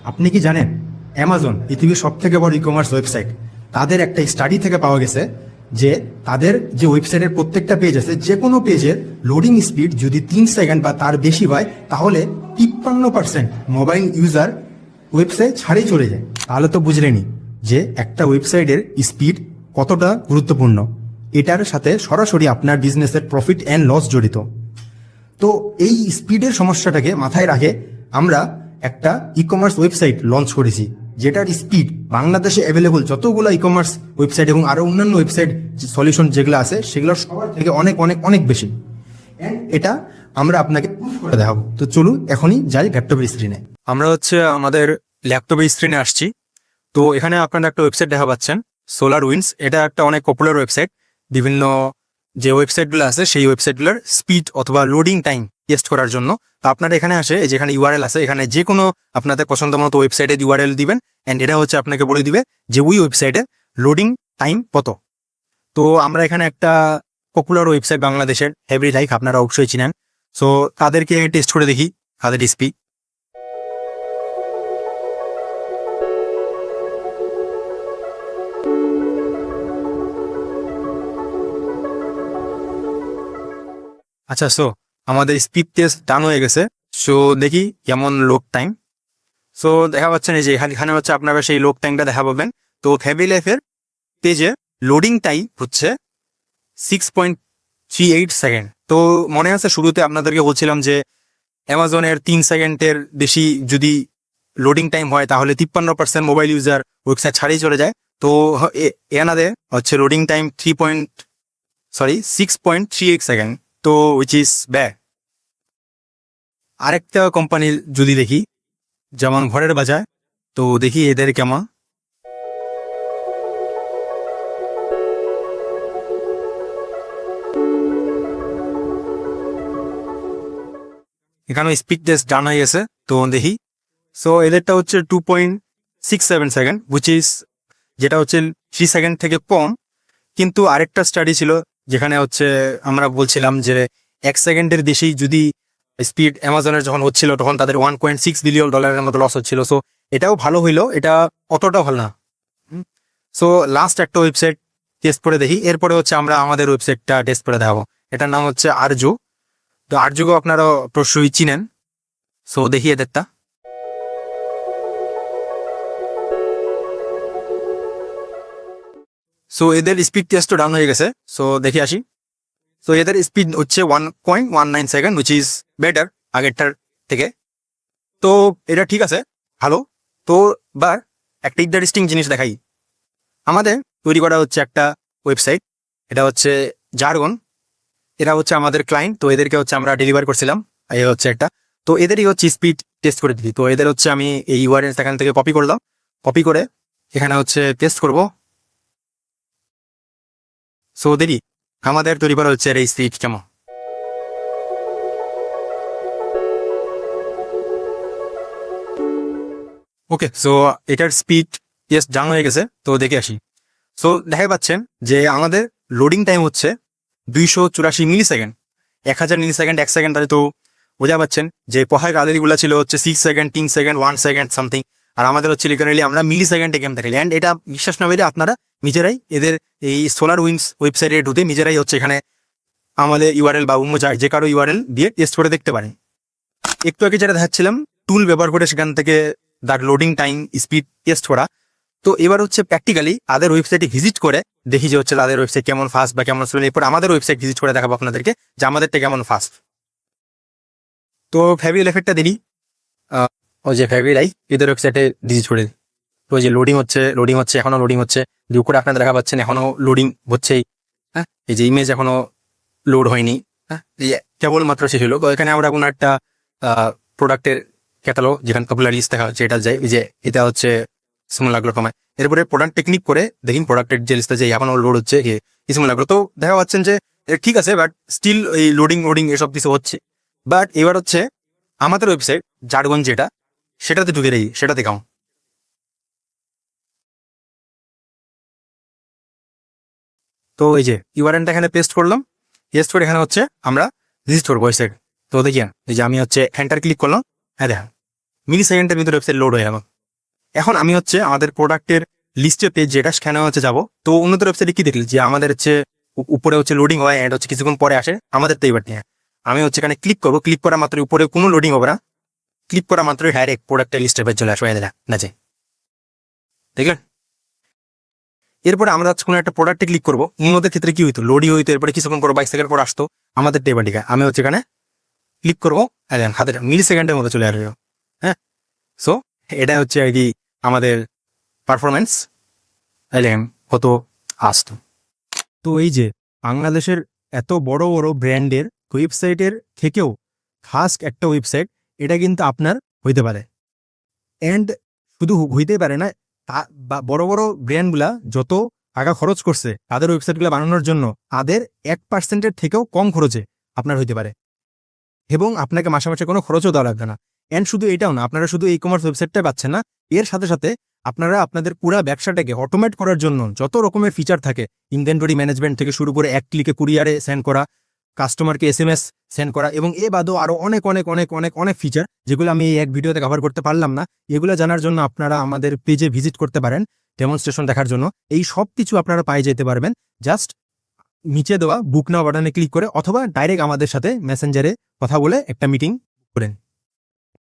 আপনি কি জানেন অ্যামাজন পৃথিবীর সব থেকে বড় ই কমার্স ওয়েবসাইট। তাদের একটা স্টাডি থেকে পাওয়া গেছে যে তাদের যে ওয়েবসাইটের প্রত্যেকটা পেজ আছে, যে কোনো পেজের লোডিং স্পিড যদি 3 সেকেন্ড বা তার বেশি হয় তাহলে 53% মোবাইল ইউজার ওয়েবসাইট ছাড়েই চলে যায়। তাহলে তো বুঝলেনি যে একটা ওয়েবসাইটের স্পিড কতটা গুরুত্বপূর্ণ। এটার সাথে সরাসরি আপনার বিজনেসের প্রফিট অ্যান্ড লস জড়িত। তো এই স্পিডের সমস্যাটাকে মাথায় রাখে আমরা একটা ই কমার্স ওয়েবসাইট লঞ্চ করেছি, যেটার স্পিড বাংলাদেশে অ্যাভেলেবল যতগুলো ই কমার্স ওয়েবসাইট এবং আরো অন্যান্য ওয়েবসাইট সলিউশন যেগুলো আছে সেগুলোর সবার থেকে অনেক অনেক অনেক বেশি। অ্যান্ড এটা আমরা আপনাকে প্রুফ করে দেখাবো। তো চলুন এখনই যাই ল্যাপটপের স্ক্রিনে। আমরা আমাদের ল্যাপটপের স্ক্রিনে আসছি। তো এখানে আপনারা একটা ওয়েবসাইট দেখা পাচ্ছেন, সোলার উইন্ডস। এটা একটা অনেক পপুলার ওয়েবসাইট। বিভিন্ন যে ওয়েবসাইটগুলো আছে সেই ওয়েবসাইটগুলোর স্পিড অথবা লোডিং টাইম টেস্ট করার জন্য। তো আপনারা এখানে আসে, যেখানে ইউআরএল আছে, এখানে যে কোনো আপনাদের পছন্দ মতো ওয়েবসাইটের ইউআরএল দিবেন, অ্যান্ড এটা আপনাকে বলে দিবে যে ওই ওয়েবসাইটের লোডিং টাইম কত। তো আমরা এখানে একটা পপুলার ওয়েবসাইট বাংলাদেশের হেভি লাইক, আপনারা অবশ্যই চিনেন। সো তাদেরকে টেস্ট করে দেখি তাদের স্পিড। আচ্ছা, সো আমাদের স্পিড টেস্ট ডান হয়ে গেছে। সো দেখি কেমন লোড টাইম। সো দেখা পাচ্ছেন এই যে এখানে আপনারা সেই লোড টাইমটা দেখা পাবেন। তো ফ্যাবি লাইফের পেজে লোডিং টাইম হচ্ছে 6.38 সেকেন্ড। তো মনে আছে শুরুতে আপনাদেরকে বলছিলাম যে অ্যামাজনের 3 সেকেন্ডের বেশি যদি লোডিং টাইম হয় তাহলে 53% মোবাইল ইউজার ওয়েবসাইট ছাড়িয়ে চলে যায়। তো এনাদের লোডিং টাইম 6.38 সেকেন্ড। তো উইচ ইজ ব্যাড। আরেকটা কোম্পানির যদি দেখি, যেমন ঘরের বাজার, তো দেখি এদের কেমন। এখানে স্পিড টেস্ট ডান হয়ে গেছে। তো দেখি, সো এদেরটা 2.67 সেকেন্ড, উইচ ইজ যেটা 3 সেকেন্ড থেকে কম। কিন্তু আরেকটা স্টাডি ছিল যেখানে আমরা বলছিলাম যে 1 সেকেন্ডের বেশি যদি স্পিড অ্যামাজনের যখন হচ্ছিল তখন তাদের $1.6 বিলিয়ন মতো লস হচ্ছিল। সো এটাও ভালো হইলো, এটা অতটাও ভালো না। সো লাস্ট একটা ওয়েবসাইট টেস্ট করে দেখি, এরপরে আমরা আমাদের ওয়েবসাইটটা টেস্ট করে দেখাবো। এটার নাম আরজু। তো আরজুকে আপনারা অবশ্যই চিনেন। সো দেখি এদেরটা। সো এদের স্পিড টেস্টও ডাউন হয়ে গেছে। সো দেখি আসি। সো এদের speed 1.19 second, which is better আগেরটার থেকে। তো এটা ঠিক আছে, ভালো। তো বার একটা ইন্টারেস্টিং জিনিস দেখাই। আমাদের তৈরি করা একটা ওয়েবসাইট, এটা জার্গন। এরা আমাদের ক্লায়েন্ট। তো এদেরকে আমরা ডেলিভার করছিলাম। এই একটা, তো এদেরই স্পিড টেস্ট করে দিই। তো এদের আমি এই ইউআরএল এখান থেকে কপি করলাম। কপি করে এখানে টেস্ট করব। সো দেখি আমাদের তৈরি করা এই স্পিড কেমন। ওকে, সো এটার স্পিড টেস্ট ডাউন হয়ে গেছে। তো দেখে আসি। সো দেখা পাচ্ছেন যে আমাদের লোডিং টাইম 284 মিলি সেকেন্ড। 1000 মিলি সেকেন্ড 1 সেকেন্ড। তাহলে তো বোঝা পাচ্ছেন যে পহায় আদেরগুলো ছিল 6 সেকেন্ড, 3 সেকেন্ড, 1 সেকেন্ড সামথিং। আর আমাদের লিটারালি আমরা মিলি সেকেন্ডে গেম দেখালি। অ্যান্ড এটা বিশ্বাস না হলে আপনারা নিজেরাই এদের এই সোলার উইন্ডস ওয়েবসাইটে ঢুকে নিজেরাই এখানে আমাদের ইউআরএল বা অন্য যে কারো ইউআরএল দিয়ে টেস্ট করে দেখতে পারেন। একটু আগে যেটা দেখাচ্ছিলাম টুল ব্যবহার করে সেখান থেকে তার লোডিং টাইম স্পিড টেস্ট করা। তো এবার প্র্যাকটিক্যালি তাদের ওয়েবসাইটে ভিজিট করে দেখি যে তাদের ওয়েবসাইট কেমন ফাস্ট বা কেমন স্লো। এরপর আমাদের ওয়েবসাইট ভিজিট করে দেখাবো আপনাদেরকে যে আমাদেরটা কেমন ফাস্ট। তো ফ্যাবিল এফেক্টটা দিই, ওই যে ফ্যাবিলাই এদের ওয়েবসাইটে ভিজিট করে দিই। তো ওই যে লোডিং হচ্ছে এখনো লোডিং হচ্ছে। উপরে আপনারা দেখা পাচ্ছেন এখনো লোডিং হচ্ছেই। হ্যাঁ, এই যে ইমেজ এখনো লোড হয়নি। হ্যাঁ, কেবলমাত্র শেষ হলো। তো এখানে আমরা কোনো একটা প্রোডাক্টের ক্যাটালগ যেখানে পপুলার লিস্ট দেখা হচ্ছে এটা যায়, যে এটা স্মল লাগলো কমায়। এরপরে প্রোডাক্ট টেকনিক করে দেখুন প্রোডাক্টের যে লিস্টটা যে এখনো লোড হচ্ছে স্মল লাগলো। তো দেখা পাচ্ছেন যে ঠিক আছে, বাট স্টিল এই লোডিং এসব কিছু হচ্ছে। বাট এবার আমাদের ওয়েবসাইট জার্গন যেটা, সেটাতে ঢুকে দেই, সেটা দেখাও। তো এই যে ইউআরএলটা এখানে পেস্ট করলাম। পেস্ট করে এখানে আমরা ভিজিট করবো ওয়েবসাইট। তো দেখিয়েন এই যে আমি এন্টার ক্লিক করলাম। হ্যাঁ, দেখেন মিলি সেকেন্ডের ভিতরে ওয়েবসাইট লোড হয়ে গেল। এখন আমি হচ্ছে আমাদের প্রোডাক্টের লিস্টের পেজ যেটা সেখানে হচ্ছে যাবো। তো অন্যদের ওয়েবসাইটে কি দেখলি যে আমাদের হচ্ছে উপরে হচ্ছে লোডিং হয় অ্যাড হচ্ছে কিছুক্ষণ পরে আসে, আমাদের তো এবার নিয়ে আমি হচ্ছে এখানে ক্লিক করবো, ক্লিক করা মাত্র উপরে কোনো লোডিং হবে না, ক্লিক করা মাত্র ডাইরেক্ট প্রোডাক্টের লিস্টের পেজ চলে আসবে না যে, দেখলেন? এরপরে আমরা হচ্ছে কোনো একটা প্রোডাক্টে ক্লিক করবো, অন্যদের ক্ষেত্রে কি হইতো লোডি হইতো, এরপরে কিছুক্ষণ পর 22 সেকেন্ড পর আসতো, আমাদের টেবার দিকে আমি হচ্ছে এখানে ক্লিক করবো, হাতের মিলি সেকেন্ডের মতো চলে আসবে। হ্যাঁ, সো এটা হচ্ছে আর কি আমাদের পারফরমেন্স কত আসতো। তো এই যে বাংলাদেশের এত বড় বড় ব্র্যান্ডের ওয়েবসাইটের থেকেও ফাস্ট একটা ওয়েবসাইট, এটা কিন্তু আপনার হইতে পারে। অ্যান্ড শুধু হইতেই পারে না, বড় বড় ব্র্যান্ডগুলা যত টাকা খরচ করছে তাদের ওয়েবসাইটগুলো বানানোর জন্য, তাদের 1% থেকেও কম খরচে আপনার হইতে পারে, এবং আপনাকে মাসে মাসে কোনো খরচও দেওয়া লাগবে না। অ্যান্ড শুধু এটাও না, আপনারা শুধু ই কমার্স ওয়েবসাইটটাই পাচ্ছেন না, এর সাথে সাথে আপনারা আপনাদের পুরো ব্যবসাটাকে অটোমেট করার জন্য যত রকমের ফিচার থাকে, ইনভেন্টরি ম্যানেজমেন্ট থেকে শুরু করে এক ক্লিকে কুরিয়ারে সেন্ড করা, কাস্টমারকে SMS সেন্ড করা, এবং এ বাদেও আরও অনেক অনেক অনেক অনেক অনেক ফিচার যেগুলো আমি এই এক ভিডিওতে কভার করতে পারলাম না, এগুলো জানার জন্য আপনারা আমাদের পেজে ভিজিট করতে পারেন ডেমনস্ট্রেশন দেখার জন্য। এই সব কিছু আপনারা পাই যেতে পারবেন জাস্ট নিচে দেওয়া বুক নাও বাটনে ক্লিক করে, অথবা ডাইরেক্ট আমাদের সাথে মেসেঞ্জারে কথা বলে একটা মিটিং করেন।